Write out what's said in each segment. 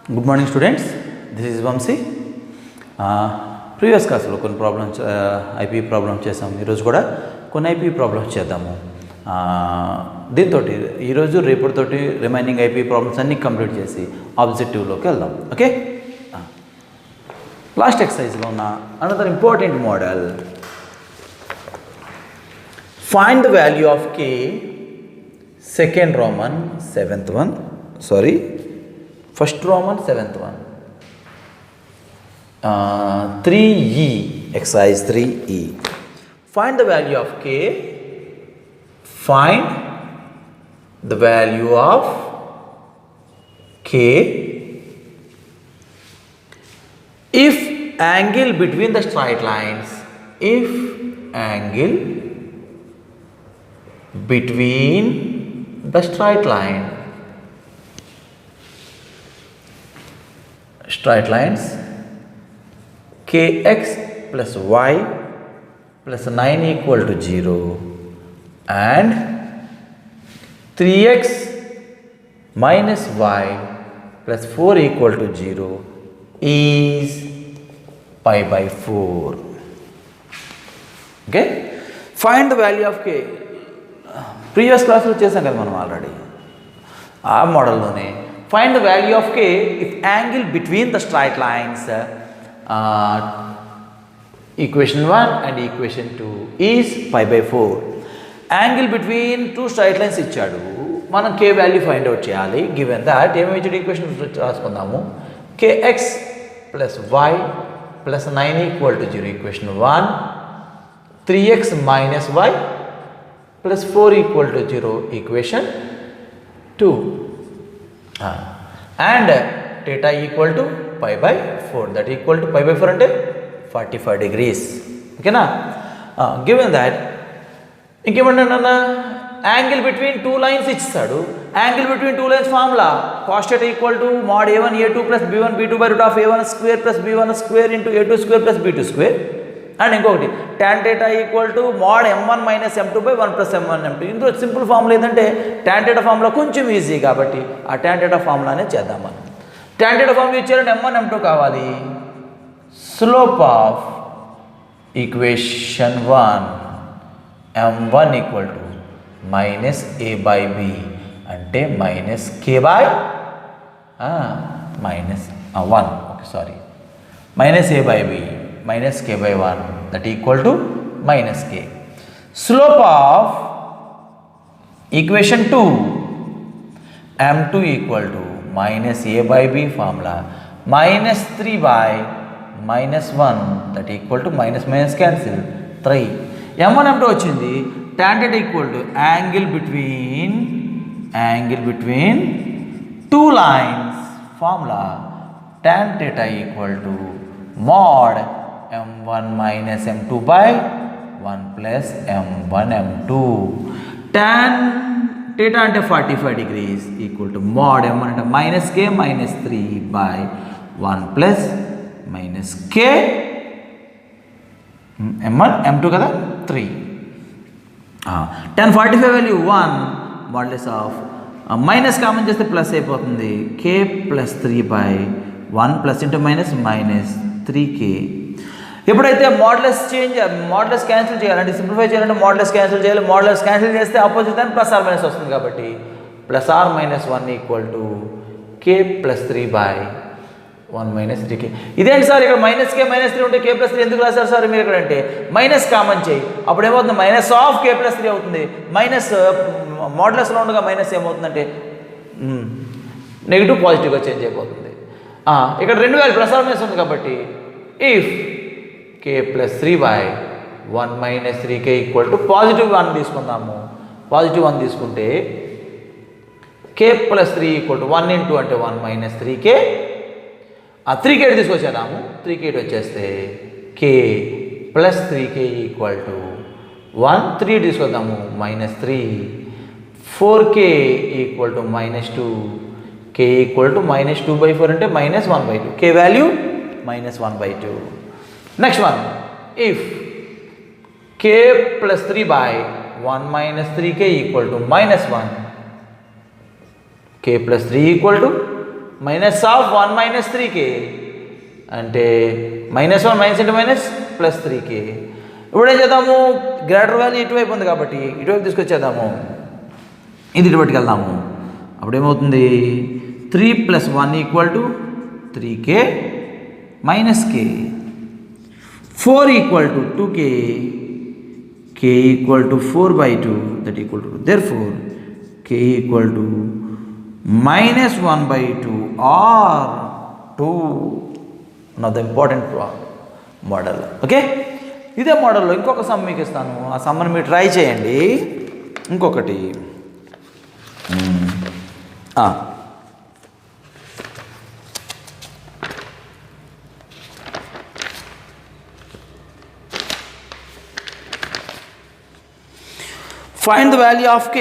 Good morning students, this is Vamsi. Previous క్లాస్లో కొన్ని problems IP problems చేసాము. ఈరోజు కూడా కొన్ని ఐపీ ప్రాబ్లమ్స్ చేద్దాము. దీంతో ఈరోజు రేపటితోటి రిమైనింగ్ ఐపీ ప్రాబ్లమ్స్ అన్నీ కంప్లీట్ చేసి ఆబ్జెక్టివ్లోకి వెళ్దాం. ఓకే, లాస్ట్ ఎక్సర్సైజ్లో ఉన్న another important model, find the value of K second Roman seventh one, sorry first Roman seventh one, 3e, exercise 3e. Find the value of k. Find the value of k if angle between the straight lines, if angle between the straight lines kx plus y plus 9 equal to 0 and 3x minus y plus 4 equal to 0 is pi by 4. Okay, find the value of k. Previous class lo chesam kada manam already aa model lone find the value of k if angle between the straight lines, equation 1 and equation 2 is pi by 4. Angle between two straight lines ఇచ్చాడు, మనం k value find out చేయాలి. Given that ఏమేమి ఇచ్చాడు equation రాసుకుందాము. kx plus y plus 9 equal to 0 equation 1, 3x minus y plus 4 equal to 0 equation 2. And theta equal to pi by 4, that equal to pi by 4 అంటే 45 degrees. ఓకేనా, given that ఇంకేమంటున్నా angle between two lines ఇస్తాడు. Angle between two lines formula cos theta equal to mod a1 a2 plus b1 b2 by root of a1 square plus b1 square into a2 square plus b2 square. And ఇంకొకటి tan theta equal to mod m1 minus m2 by 1 plus m1 m2. ఇందులో simple formula ఏంటంటే tan theta formula కొంచెం easy కాబట్టి ఆ tan theta ఫార్ములానే చేద్దాం. మనం tan theta formula ఇచ్చారంటే m1 m2 కావాలి. Slope of equation 1 m1 equal to minus a by b అంటే minus k by minus 1, okay sorry, minus a by b minus k by 1, that equal to minus k. Slope of equation 2 m2 equal to minus a by b formula minus 3 by minus 1, that equal to minus minus cancel 3. m1 m2 వచ్చింది. tan theta equal to angle between two lines formula tan theta equal to mod m1 minus m2 by 1 plus m1 m2. tan theta అంటే 45 degrees equal to mod m1 అంటే minus k minus 3 by 1 plus minus k m1 m2 కదా 3. tan 45 value 1 modulus of minus common చేస్తే plus అయిపోతుంది. k plus 3 by 1 plus into minus minus 3k. ఎప్పుడైతే modulus cancel చేయాలంటే simplify చేయాలంటే modulus cancel చేయాలి. Modulus cancel చేస్తే opposite దాన్ని plus or minus వస్తుంది కాబట్టి plus or minus 1 equal to k plus 3 by 1 minus 3k. ఇదేంటి సార్ ఇక్కడ మైనస్ కే మైనస్ 3 ఉంటే కే ప్లస్ 3 ఎందుకు రాశారు సార్ మీరు ఇక్కడ అంటే మైనస్ కామన్ చేయి, అప్పుడు ఏమవుతుంది మైనస్ ఆఫ్ కే ప్లస్ 3 అవుతుంది. మైనస్ మోడ్లెస్లో ఉండగా మైనస్ ఏమవుతుందంటే నెగిటివ్ పాజిటివ్గా చేంజ్ అయిపోతుంది. ఇక్కడ రెండు వాల్యూ ప్లస్ ఆర్ మైనస్ ఉంది కాబట్టి if k plus 3 by 1 minus 3k equal to positive 1 తీసుకుందాము. పాజిటివ్ 1 తీసుకుంటే k plus 3 equal to 1 into అంటే 1 మైనస్ 3k. 3k తీసుకొచ్చేద్దాము. 3k వచ్చేస్తే k plus 3k equal to 1, 3 తీసుకొద్దాము minus 3, 4k equal to minus 2, k equal to minus 2 by 4 అంటే minus 1 by 2, k value minus 1 by 2. Next one, if k plus 3 by 1 minus 3k equal to minus 1, k plus 3 equal to minus of 1 minus 3k అంటే -1 minus into minus plus 3k. ఇప్పుడు ఏం చేద్దాము, greater value ఇటువైపు ఉంది కాబట్టి ఇటువైపు తీసుకొచ్చేద్దాము, ఇది ఇటు పట్టుకెళ్దాము. అప్పుడు ఏమవుతుంది, 3 + 1 = 3k minus k, 4 = 2k, k = 4/2, that equal to, therefore k = -1/2 or 2. Now the important model. Okay, ఇదే మోడల్లో ఇంకొక సమ్ మీకు ఇస్తాను, ఆ సమ్ని మీరు ట్రై చేయండి. ఇంకొకటి find the value of k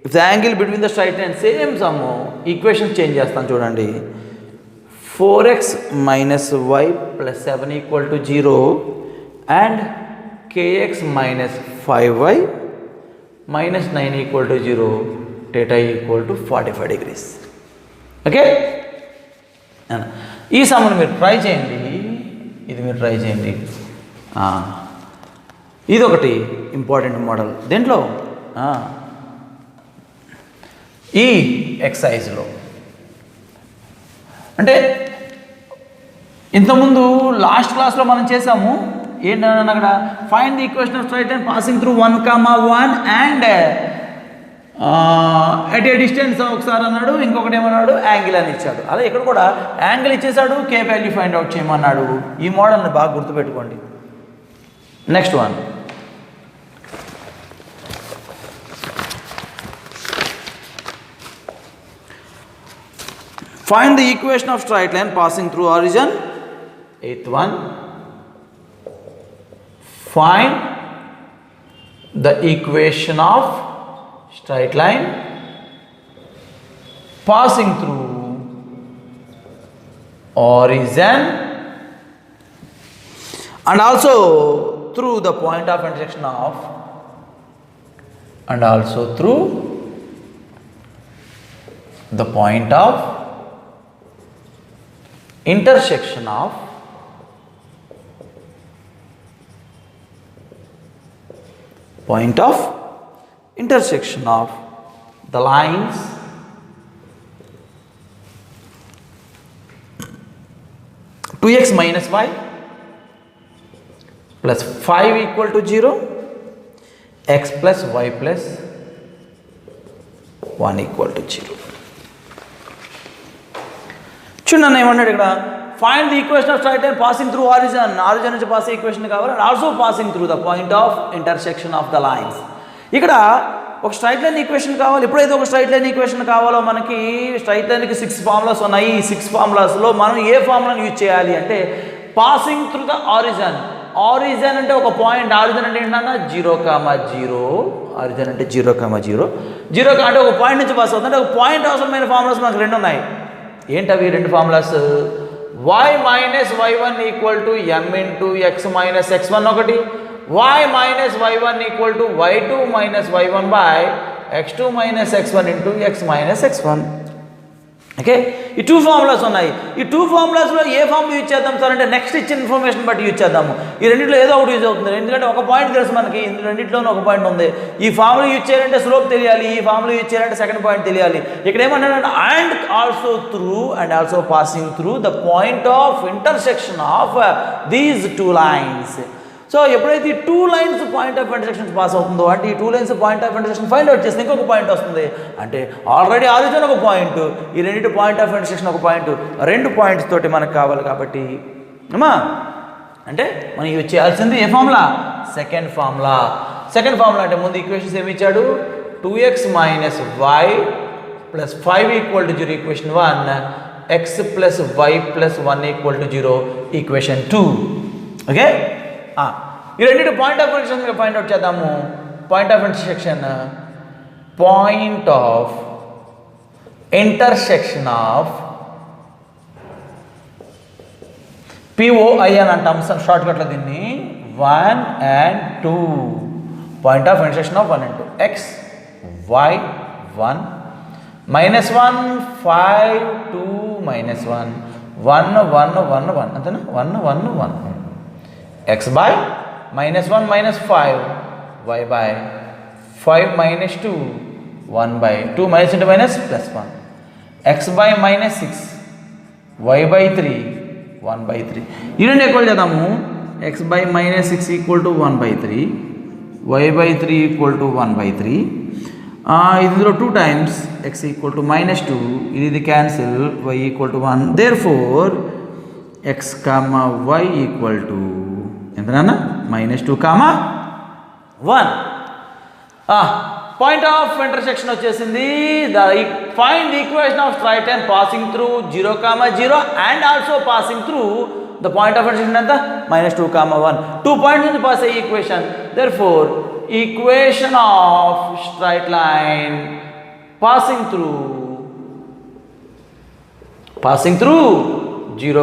if the angle between the straight line, same some, equation change చేస్తాను చూడండి. 4x - y + 7 = 0 and kx - 5y - 9 = 0, theta = 45 degrees. Okay, ఈ సమ్ని మీరు ట్రై చేయండి, ఇది మీరు ట్రై చేయండి. ఇది ఒకటి ఇంపార్టెంట్ మోడల్. దీంట్లో ఈ ఎక్సైజ్లో అంటే ఇంతకుముందు లాస్ట్ క్లాస్లో మనం చేసాము ఏంటన్నా, అక్కడ find the equation of straight line passing through 1,1 and at a distance ఒకసారి అన్నాడు, ఇంకొకటి ఏమన్నాడు, యాంగిల్ అని ఇచ్చాడు. అదే ఇక్కడ కూడా యాంగిల్ ఇచ్చేసాడు, కే వాల్యూ ఫైండ్ అవుట్ చేయమన్నాడు. ఈ మోడల్ని బాగా గుర్తుపెట్టుకోండి. Next one, find the equation of straight line passing through origin. 8th one, find the equation of straight line passing through origin and also through the point of intersection of, and also through the point of intersection of the lines (2x - y) plus 5 = 0, x plus y plus 1 = 0. చూడండి ఏమన్నాడు ఇక్కడ, find the equation of straight line passing through origin, origin నుంచి pass equation కావాలి, and also passing through the point of intersection of the lines. ఇక్కడ ఒక straight line equation కావాలి. ఎప్పుడైతే ఒక స్ట్రైట్ లైన్ ఈక్వేషన్ కావాలో మనకి స్ట్రైట్ లైన్కి 6 ఫార్ములాస్ ఉన్నాయి. ఈ 6 ఫార్ములాస్లో మనం ఏ ఫార్ములాను యూజ్ చేయాలి అంటే passing through the origin. Origin అంటే ఒక పాయింట్, ఆరిజిన్ అంటే ఏంటన్నా 0,0, ఆరిజిన్ అంటే 0,0, 0 అంటే ఒక పాయింట్ నుంచి పాస్ అవుతుంది. అంటే ఒక పాయింట్ అవసరమైన ఫార్ములాస్ మనకు 2 ఉన్నాయి. ఏంటవి 2 formulas? y - y1 = m × x - x1 ఒకటి, y - y1 = y2 - y1/x2 - x1 × x - x1. Okay, ఈ 2 ఫార్ములాస్ ఉన్నాయి. ఈ 2 ఫార్ములాస్లో ఏ ఫార్ములా యూజ్ చేద్దాం సార్ అంటే నెక్స్ట్ ఇచ్చిన ఇన్ఫర్మేషన్ బట్టి యూజ్ చేద్దాము. ఈ రెండింటిలో ఏదో ఒకటి యూజ్ అవుతుంది, ఎందుకంటే ఒక పాయింట్ తెలుసు మనకి, ఇందులో రెండింటిలోనే ఒక పాయింట్ ఉంది. ఈ ఫార్ములా యూజ్ చేయాలంటే స్లోప్ తెలియాలి, ఈ ఫార్ములా యూజ్ చేయాలంటే సెకండ్ పాయింట్ తెలియాలి. ఇక్కడ ఏమన్నాడంటే and also passing through the point of intersection of these 2 lines. So ఎప్పుడైతే ఈ 2 lines point of intersection pass అవుతుందో, అంటే ఈ 2 lines point of intersection find out చేస్తే ఇంకొక పాయింట్ వస్తుంది. అంటే ఆల్రెడీ ఆరిజిన్ ఒక పాయింట్, ఈ రెండింటి పాయింట్ ఆఫ్ ఇంటర్సెక్షన్ ఒక పాయింట్, 2 పాయింట్స్ తోటి మనకు కావాలి. కాబట్టి అమ్మా అంటే మనం యూజ్ చేయాల్సింది ఏ formula? Second formula. Second formula అంటే ముందు ఈక్వేషన్స్ ఏమి ఇచ్చాడు? 2x - y plus 5 = 0, equation 1, x plus y plus 1 = 0, equation 2. Okay, ఈ రెండింటి point of intersection find out చేద్దాము. Point of intersection of POI అని అంటాం షార్ట్కట్లో దీన్ని, 1 and 2. Point of intersection of 1 and 2, x y 1 -1 5 2 -1 1 1 1 1 అంతేనా 1 1 1 x by -1 -5 y by 5 -2 1 by 2 minus into minus plus 1 x by -6 y by 3 1 by 3 ఈ రెండు equal చేద్దాము x by -6 equal to 1 by 3 y by 3 equal to 1 by 3 ఇందులో 2 times x equal to -2 ఇది cancel y equal to 1 therefore x comma y equal to ఎంతనా -2 comma 1 point of intersection వచ్చేసింది find the equation of straight line passing through 0, 0 and also passing through the point of intersection ఎంత -2, 1 2 points నుంచి pass అయ్యే equation therefore equation of straight line passing through 0,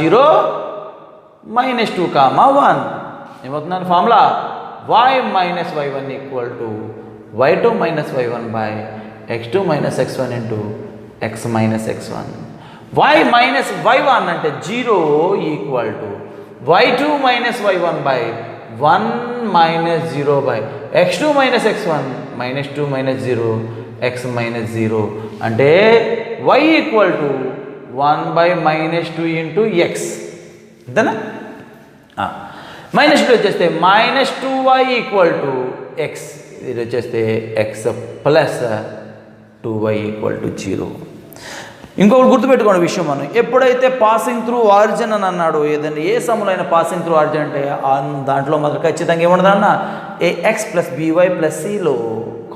0 -2, 1 ఏమవుతుందని formula y minus y1 equal to y2 minus y1 by x2 minus x1 into x minus x1. y minus y1 అంటే 0 equal to y2 minus y1 by 1 minus 0 by x2 minus x1 minus 2 minus 0 x minus 0 అంటే y equal to 1 by minus 2 into x అంతేనా -2 వచ్చేస్తే -2y equal to X ఇది వచ్చేస్తే X plus 2y equal to 0 ఇంకొకటి గుర్తుపెట్టుకోండి విషయం మనం ఎప్పుడైతే పాసింగ్ త్రూ ఆరిజిన్ అని అన్నాడు ఏదైనా ఏ సమ్ములో అయినా పాసింగ్ త్రూ ఆరిజిన్ అంటే దాంట్లో మాత్రం ఖచ్చితంగా ఏముండదు అన్న ax ప్లస్ by ప్లస్ సిలో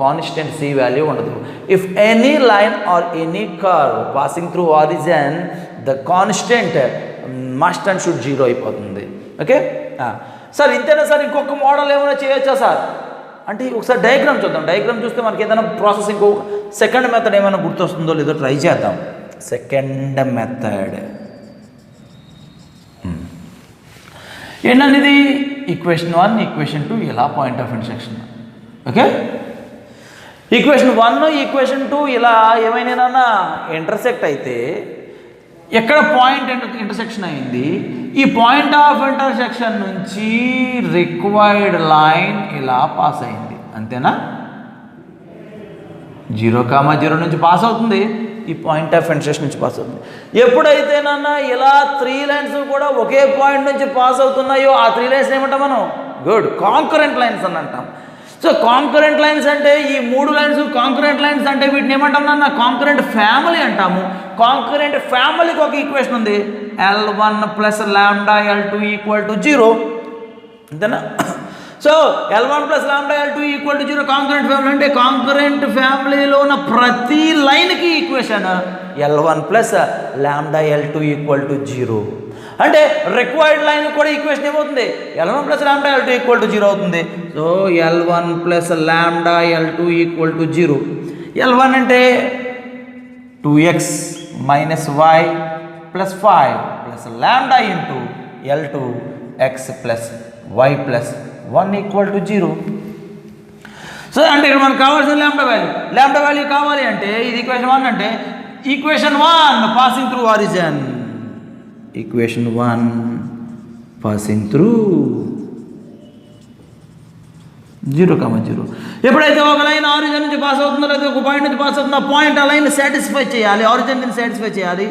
కాన్స్టెంట్ సి వాల్యూ ఉండదు if any line or any curve passing through origin the constant must and should 0 అయిపోతుంది ఓకే సార్ ఇంతేనా సార్ ఇంకొక మోడల్ ఏమైనా చేయొచ్చా సార్ అంటే ఒకసారి డయాగ్రామ్ చూద్దాం డయాగ్రామ్ చూస్తే మనకి ఏదైనా ప్రాసెస్ ఇంకో సెకండ్ మెథడ్ ఏమైనా గుర్తొస్తుందో లేదో ట్రై చేద్దాం సెకండ్ మెథడ్ ఏంటండి ఇది ఈక్వేషన్ 1 ఈక్వేషన్ 2 ఇలా point of intersection okay equation 1 equation 2 ఇలా ఏమైనా ఇంటర్సెక్ట్ అయితే ఎక్కడ పాయింట్ ఇంటర్సెక్షన్ అయింది ఈ పాయింట్ ఆఫ్ ఇంటర్సెక్షన్ నుంచి రిక్వైర్డ్ లైన్ ఇలా పాస్ అయింది అంతేనా 0, 0 నుంచి పాస్ అవుతుంది ఈ పాయింట్ ఆఫ్ ఇంటర్సెక్షన్ నుంచి పాస్ అవుతుంది ఎప్పుడైతేనన్నా ఇలా 3 లైన్స్ కూడా ఒకే పాయింట్ నుంచి పాస్ అవుతున్నాయో ఆ 3 లైన్స్ ఏమంటాం మనం గుడ్ కాంకరెంట్ లైన్స్ అని అంటాం సో కాంకరెంట్ లైన్స్ అంటే ఈ 3 లైన్స్ కాంకరెంట్ లైన్స్ అంటే వీటిని ఏమంటాం నాన్న కాంకరెంట్ ఫ్యామిలీ అంటాము కాంకరెంట్ ఫ్యామిలీకి ఒక ఈక్వేషన్ ఉంది L1 plus lambda L2 equal to 0 అంతేనా so L1 plus lambda L2 equal to 0 concurrent family అంటే కాంకరెంట్ ఫ్యామిలీలో ఉన్న ప్రతి లైన్కి equation L1 plus lambda L2 equal to 0 అంటే రిక్వైర్డ్ లైన్ కూడా ఈక్వేషన్ ఏమవుతుంది L1 plus lambda L2 equal to 0 అవుతుంది so L1 plus lambda L2 equal to 0 L1 అంటే 2x minus y plus 5 plus lambda into L2 x plus y plus 1 equal to 0 so అంటే ఇక్కడ మనకు కావాల్సిన lambda value కావాలి అంటే ఇది equation 1 అంటే equation 1 passing through origin equation 1 passing through 0, 0 ఎప్పుడైతే ఒక లైన్ ఆరిజిన్ నుంచి పాస్ అవుతుందో లేదా ఒక పాయింట్ నుంచి పాస్ అవుతుందో ఆ పాయింట్ ఆ లైన్ సాటిస్ఫై చేయాలి ఆరిజిన్ నుంచి సాటిస్ఫై చేయాలి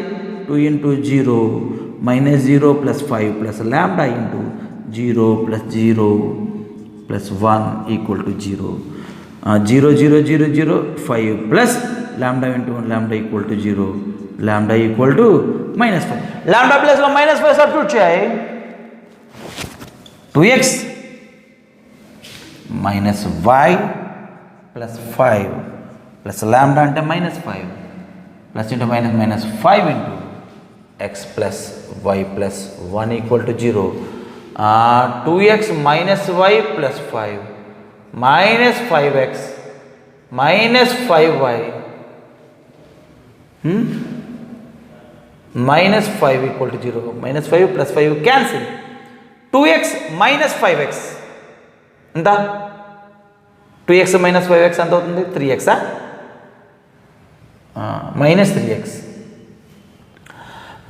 2 into 0 minus 0 plus 5 plus lambda into 0 plus 0 plus 1 equal to 0 0 0 0 0 5 plus lambda into 1 lambda equal to 0 lambda equal to minus 5 lambda plus minus 5 substitute చేయాలి 2x minus y plus 5 plus lambda అంటే minus 5 plus into minus minus 5 into x plus y plus 1 equal to 0 2x minus y plus 5 minus 5x minus 5y minus 5 equal to 0 minus 5 plus 5 cancel 2x minus 5x ఎంత 2x minus 5x ఎంత అవుతుంది 3x minus 3x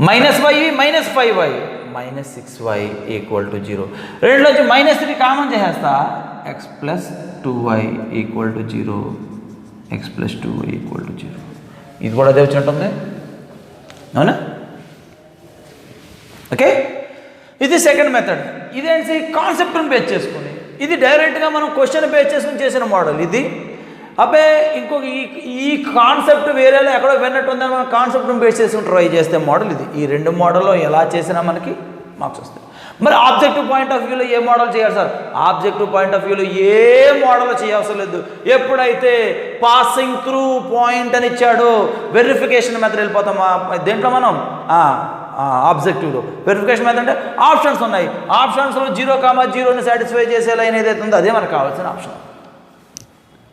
minus y minus 5y minus 6y equal to 0. రెండులోంచి minus 3 common చేసేస్తా, x plus 2y equal to 0, x plus 2y equal to 0. ఇది కూడా అదే వచ్చినట్టుంది, అవునా? ఓకే, ఇది సెకండ్ మెథడ్. ఇదేంటి, కాన్సెప్ట్ని బేస్ చేసుకుని. ఇది డైరెక్ట్గా మనం క్వశ్చన్ బేస్ చేసుకుని చేసిన మోడల్ ఇది. అబ్బే ఇంకొక ఈ కాన్సెప్ట్ వేరేలో ఎక్కడో విన్నట్టుందని మనం కాన్సెప్ట్ని బేస్ చేసుకుని ట్రై చేస్తే మోడల్ ఇది. ఈ రెండు మోడల్లో ఎలా చేసినా మనకి మార్క్స్ వస్తాయి. మరి ఆబ్జెక్టివ్ పాయింట్ ఆఫ్ వ్యూలో ఏ మోడల్ చేయాలి సార్? ఆబ్జెక్టివ్ పాయింట్ ఆఫ్ వ్యూలో ఏ మోడల్ చేయవసరం లేదు. ఎప్పుడైతే పాసింగ్ త్రూ పాయింట్ అని ఇచ్చాడో వెరిఫికేషన్ మెథడ్ వెళ్ళిపోతాం. దేంట్లో మనం ఆబ్జెక్టివ్లో వెరిఫికేషన్ మెథడ్ అంటే ఆప్షన్స్ ఉన్నాయి. ఆప్షన్స్లో 0,0ని సాటిస్ఫై చేసే లైన్ ఏదైతే ఉందో అదే మనకు కావాల్సిన ఆప్షన్.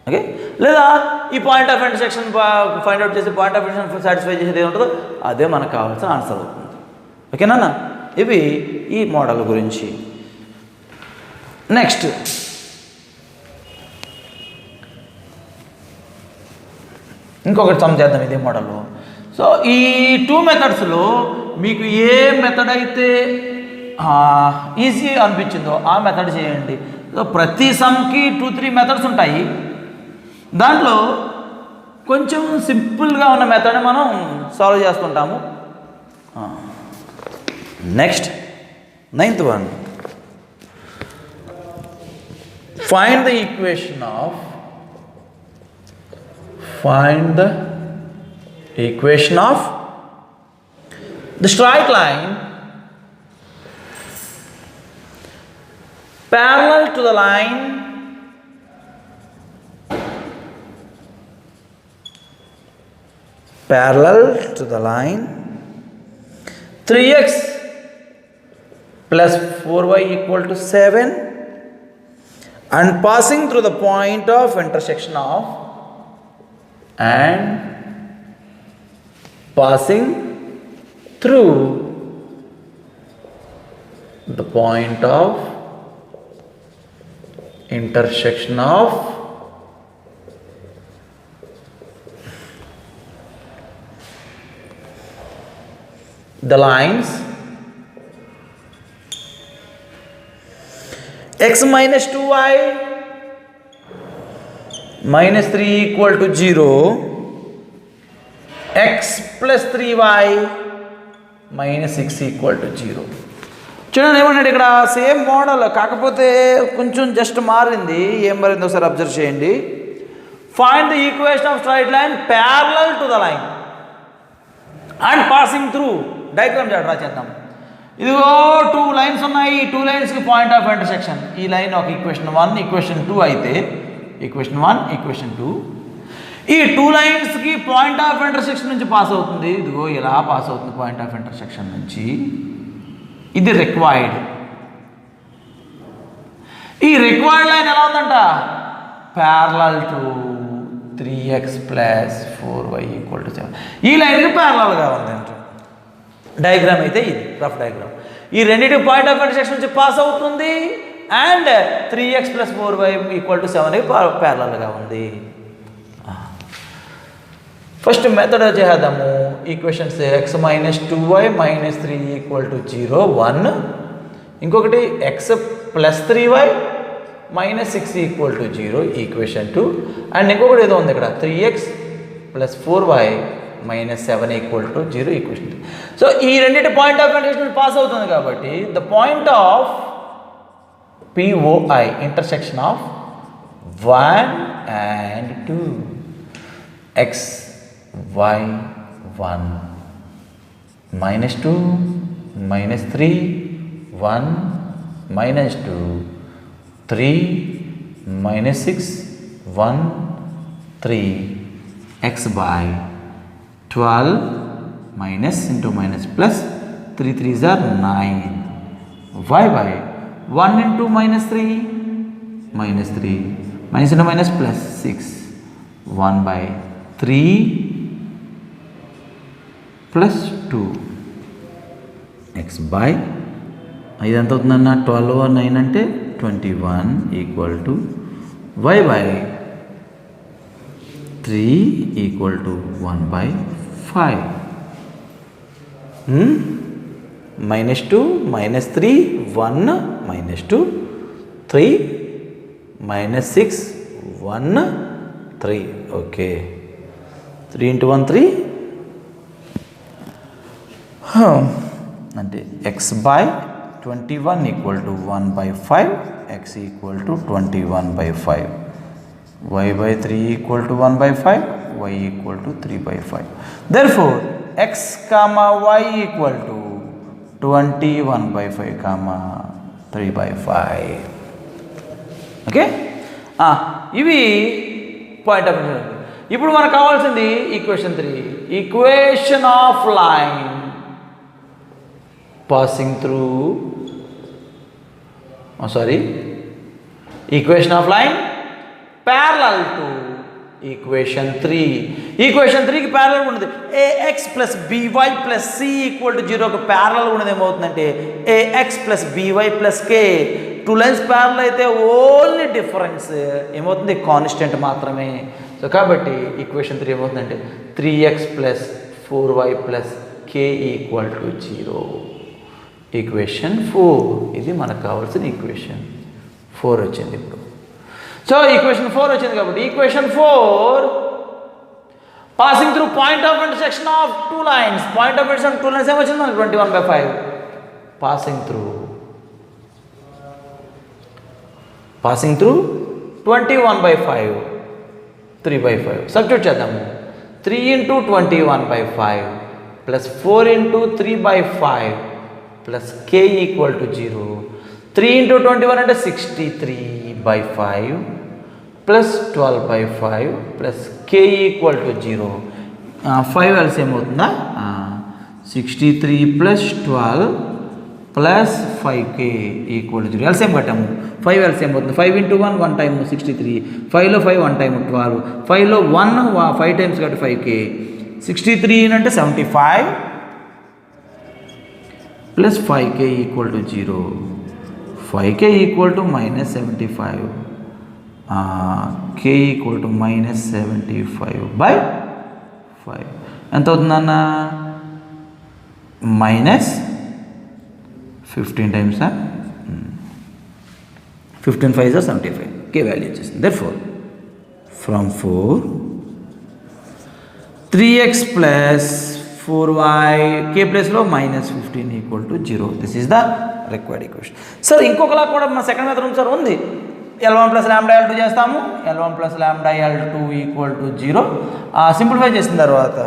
ఓకే, లేదా ఈ point of intersection find out చేసి పాయింట్ ఆఫ్ ఇంటర్సెక్షన్ సాటిస్ఫై చేసేది ఏముంటుందో అదే మనకు కావాల్సిన ఆన్సర్ అవుతుంది. ఓకేనా? ఇవి ఈ మోడల్ గురించి. నెక్స్ట్ ఇంకొకటి సమ్ చేద్దాం ఇదే మోడల్లో. సో ఈ 2 మెథడ్స్లో మీకు ఏ మెథడ్ అయితే ఈజీ అనిపించిందో ఆ మెథడ్ చేయండి. సో ప్రతి సమ్కి 2-3 మెథడ్స్ ఉంటాయి. దాంట్లో కొంచెం సింపుల్గా ఉన్న మెథడ్ని మనం సాల్వ్ చేస్తుంటాము. Next 9th one, find the equation of the straight line parallel to the line parallel to the line 3x plus 4y equal to 7 and passing through the point of intersection of and passing through the point of intersection of the lines x minus 2y minus 3 equal to 0, x plus 3y minus 6 equal to 0. చూడండి ఏమన్నాడు ఇక్కడ, same model కాకపోతే కొంచెం just మారింది. ఏం మారింది ఒకసారి observe చేయండి. Find the equation of straight line parallel to the line and passing through. Diagram draw చేద్దాం. ఇదిగో 2 లైన్స్ ఉన్నాయి. ఈ 2 లైన్స్కి పాయింట్ ఆఫ్ ఇంటర్సెక్షన్. ఈ లైన్ ఒక ఈక్వేషన్ 1 ఈక్వేషన్ 2 అయితే ఈక్వేషన్ 1 ఈక్వేషన్ 2 ఈ 2 లైన్స్కి పాయింట్ ఆఫ్ ఇంటర్సెక్షన్ నుంచి పాస్ అవుతుంది. ఇదిగో ఇలా పాస్ అవుతుంది పాయింట్ ఆఫ్ ఇంటర్సెక్షన్ నుంచి. ఇది రిక్వైర్డ్. ఈ రిక్వైర్డ్ లైన్ ఎలా ఉందంట, parallel to 3x plus 4y equal to 7. ఈ లైన్కి ప్యారలల్గా ఉందంట. డయాగ్రామ్ అయితే ఇది రఫ్ డయాగ్రామ్. ఈ రెండింటి పాయింట్ ఆఫ్ ఇంటర్సెక్షన్ నుంచి పాస్ అవుతుంది and 3x plus 4y equal to 7కి ప్యారలల్గా ఉంది. ఫస్ట్ మెథడ్ చేద్దాము. Equations x minus 2y minus 3 equal to 0 1, ఇంకొకటి x plus 3y minus 6 equal to 0 equation 2, and ఇంకొకటి ఏదో ఉంది ఇక్కడ 3x plus 4y minus 7 equal to 0 equation 2. So ఈ రెండింటి పాయింట్ ఆఫ్ ఇంటర్సెక్షన్ పాస్ అవుతుంది కాబట్టి the point of POI intersection of 1 and 2 x y 1 minus 2 minus 3 1 minus 2 3 minus 6 1 3 x by 12 minus into minus plus 3 3s are 9 y by 1 into minus 3 minus 3 minus into minus plus 6 1 by 3 plus 2 x by ఇది ఎంత అవుతుందన్న 12 over 9 అంటే 21 equal to y by 3 equal to 1/5. -2 -3 1 -2 3 -6 1 3. Okay, 3 × 1 3 అంటే x/21 equal to 1/5, x equal to 21/5, y/3 equal to 1/5, y equal to 3/5. Therefore x, y equal to 21/5, 3/5. Okay, ఇవి point of view. ఇప్పుడు మనకు కావాల్సింది equation 3, equation of line passing through equation of line parallel to equation 3. Equation 3కి parallel ఉన్నది ax + by + c = 0కి parallel ఉన్నది. ఏమవుతుందంటే ax + by + k, 2 lines parallel అయితే ఓన్లీ డిఫరెన్స్ ఏమవుతుంది, కాన్స్టెంట్ మాత్రమే. సో కాబట్టి ఈక్వేషన్ 3 ఏమవుతుందంటే 3x + 4y + k = 0. ఈక్వేషన్ 4, ఇది మనకు కావాల్సిన ఈక్వేషన్ 4 వచ్చింది ఇప్పుడు. సో ఈక్వేషన్ 4 వచ్చింది కాబట్టి equation 4 passing through point of intersection of 2 lines. Point of intersection 2 lines ఏమొచ్చింది మనకి 21/5. Passing through 21/5 3/5. సబ్స్టిట్యూట్ చేద్దాము. 3 × 21/5 + 4 × 3/5 + k = 0. 3 × 21 అంటే 63/5 + 12/5 + k = 0. 5 ఎల్సిఎం అవుతుందా? 63 + 12 + 5k = 0. ఎల్సిఎం కట్టాము. 5 ఎల్సిఎం అవుతుంది. 5 × 1 1 టైమ్ 63, 5లో 5 1 టైమ్ 12, 5లో 1 5 టైమ్స్ కాబట్టి 5k. 63 అంటే 75 + 5k = 0. 5k = -75, k = -75/5 ఎంత అవుతుందన్న? -15 times 15 5s are 75, k value వచ్చేసింది. Therefore from 4 3x + 4y k ప్లేస్లో -15 = 0. This is the required equation. Sir ఇంకొకలా కూడా మన సెకండ్ మెథడ్ ఉంది సార్, ఉంది. L1 + λL2 చేస్తాము. L1 + λL2 = 0. సింప్లిఫై చేసిన తర్వాత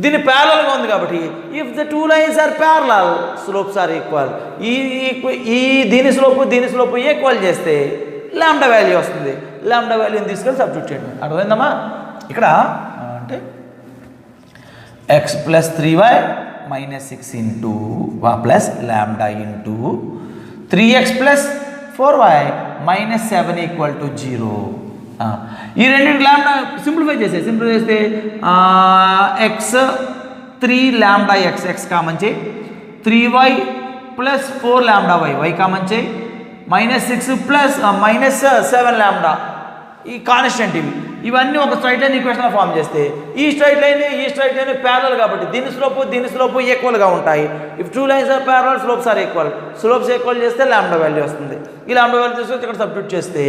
దీన్ని ప్యారలల్గా ఉంది కాబట్టి if the 2 lines are parallel slopes are equal, దీని స్లోపు ఈక్వల్ చేస్తే లాంబ్డా వాల్యూ వస్తుంది. లాంబ్డా వాల్యూని తీసుకొని సబ్స్టిట్యూట్ చేయండి. అర్థమైందమ్మా? ఇక్కడ అంటే x + 3y -6 + λ × 3x + 4y -7 = 0. ఈ రెండింటి లాంబ్డా సింప్లిఫై చేస్తే x 3 λx x కామన్ చేయి, 3y + 4 λy y కామన్ చేయి, -6 + -7 లాంబ్డా ఈ కాన్స్టెంట్. ఇవన్నీ ఒక స్ట్రైట్ లైన్ ఈక్వేషన్ ఫామ్ చేస్తే ఈ స్ట్రైట్ లైన్ ప్యారలల్ కాబట్టి దీని స్లోపు ఈక్వల్గా ఉంటాయి. If 2 lines are parallel slopes are equal. Slopes equal చేస్తే లాంబ్డా వాల్యూ వస్తుంది. ఈ లాంబ్డా వాల్యూ తీసుకొచ్చి ఇక్కడ సబ్స్టిట్యూట్ చేస్తే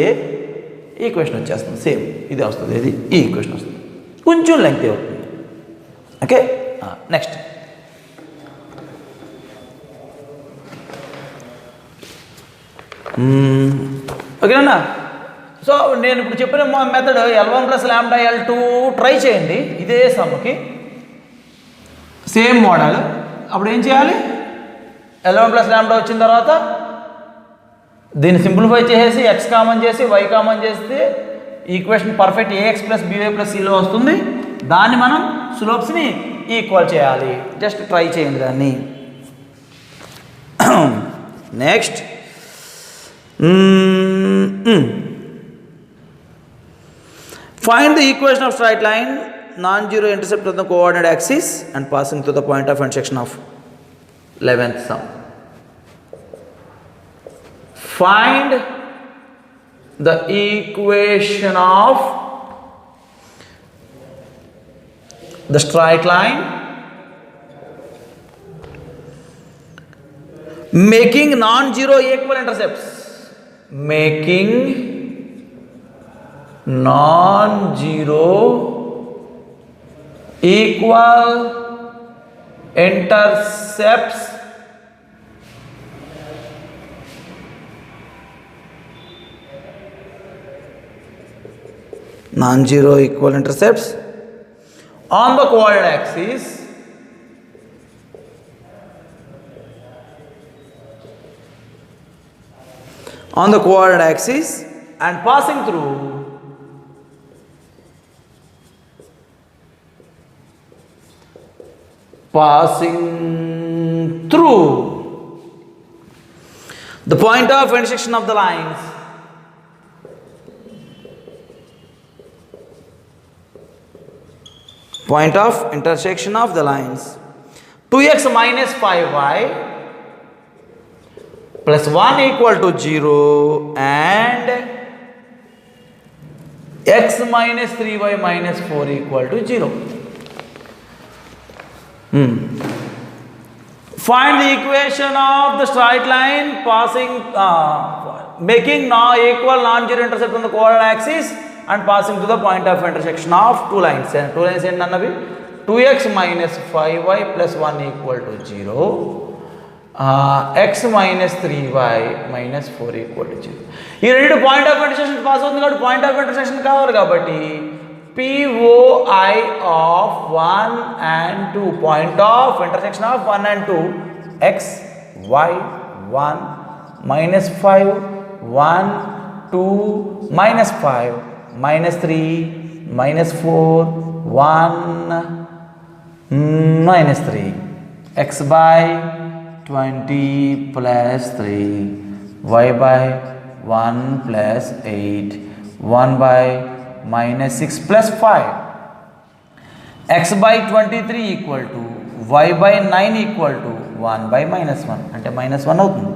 ఈక్వేషన్ వచ్చేస్తుంది. సేమ్ ఇది వస్తుంది. ఇది ఈ ఈక్వేషన్ వస్తుంది. కొంచెం లెంగ్త్ అవుతుంది. ఓకే, నెక్స్ట్ ఓకేనా? సో నేను ఇప్పుడు చెప్పిన మెథడ్ L1 + λL2 ట్రై చేయండి. ఇదే సమ్కి సేమ్ మోడల్. అప్పుడు ఏం చేయాలి? L1 + λ వచ్చిన తర్వాత దీన్ని సింప్లిఫై చేసేసి x కామన్ చేసి y కామన్ చేస్తే ఈక్వేషన్ పర్ఫెక్ట్ ax + by + cలో వస్తుంది. దాన్ని మనం స్లోప్స్ని ఈక్వల్ చేయాలి. జస్ట్ ట్రై చేయండి దాన్ని. Next find the equation of straight line non-zero intercept on the coordinate axis and passing through the point of intersection of 11th sum. Find the equation of the straight line making non-zero equal intercepts, making non-zero equal intercepts non-zero equal intercepts on the coordinate axis and passing through the point of intersection of the lines point of intersection of the lines 2x minus 5y plus 1 equal to 0 and x minus 3y minus 4 equal to 0. Find the equation of the straight line passing making equal non-zero intercept on the coordinate axis and passing to the point of intersection of two lines. Two lines ఏంటన్నవి 2x minus 5y plus 1 equal to 0, x minus 3y minus 4 equal to 0. ఈ రెండు point of intersection pass అవుతుంది కాబట్టి point of intersection కావాలి కాబట్టి POI of 1 and 2, point of intersection of 1 and 2, x, y, 1, minus 5, 1, 2, minus 5, minus 3, minus 4, 1, minus 3, x by 20 plus 3, y by 1 plus 8, 1 by minus 6 plus 5, x by 23 equal to y by 9 equal to 1 by minus 1 అంటే minus 1 అవుతుంది.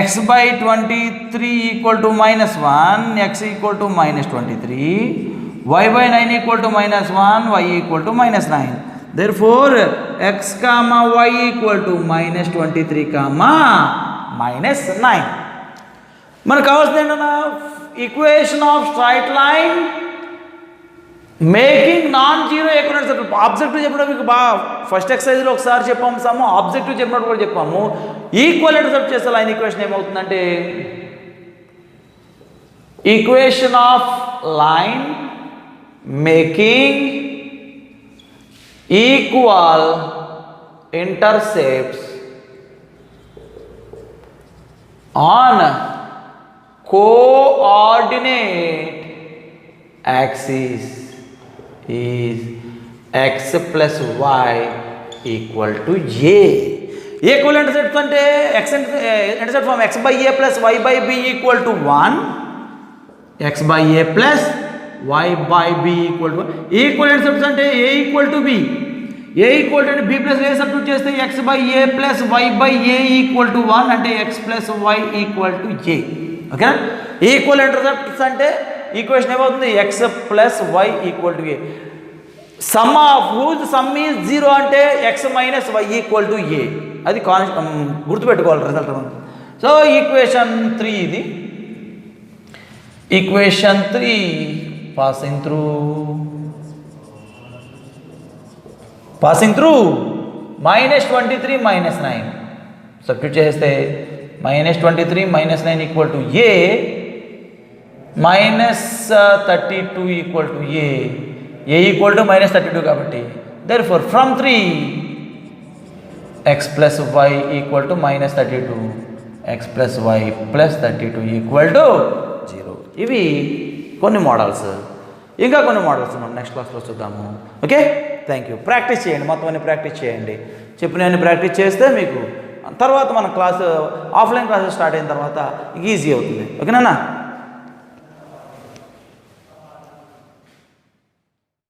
x by 23 equal to minus 1, x equal to minus 23, y by 9 equal to minus 1, y equal to minus 9. Therefore x comma y equal to minus 23 comma minus 9. మనకు కావాల్సింది ఏంటన్నా equation of straight line making non-zero equal intercept. Objective చెప్పినప్పుడు మీకు బాగా first ఎక్సర్సైజ్లో ఒకసారి చెప్పాము some, objective చెప్పినప్పుడు కూడా చెప్పాము. ఈక్వల్ ఇంటర్సెప్ట్ చేస్తే లైన్ ఈక్వేషన్ ఏమవుతుందంటే equation of line making equal intercepts on coordinate axis is x plus y equal to a. Equal intercept ante x intercept from x by a plus y by b equal to 1, x by a plus y by b equal to 1. Equal intercepts ante a equal to b, a equal to b plus a substitute చేస్తే x by a plus y by a equal to 1 అంటే x plus y equal to a. ఓకేనా? Equal intercepts అంటే equation ఏమవుతుంది x plus y equal to a. Sum of whose sum is 0 అంటే x minus y equal to a. అది గుర్తుపెట్టుకోవాలి result. So equation 3 ఇది. Equation 3 passing through minus 23 minus 9 సబ్స్టిట్యూట్ చేస్తే minus 23 minus 9 equal to a, minus 32 equal to a equal to minus 32 కాబట్టి therefore from 3 x plus y equal to minus 32, x plus y plus 32 equal to 0. ఇవి కొన్ని models, ఇంకా కొన్ని models మనం next క్లాస్లో చూద్దాము. Okay, thank you. ప్రాక్టీస్ చేయండి, మొత్తం అన్ని ప్రాక్టీస్ చేయండి. చెప్పినవన్నీ ప్రాక్టీస్ చేస్తే మీకు తర్వాత మన క్లాస్ ఆఫ్లైన్ క్లాసెస్ స్టార్ట్ అయిన తర్వాత ఈజీ అవుతుంది. ఓకేనా?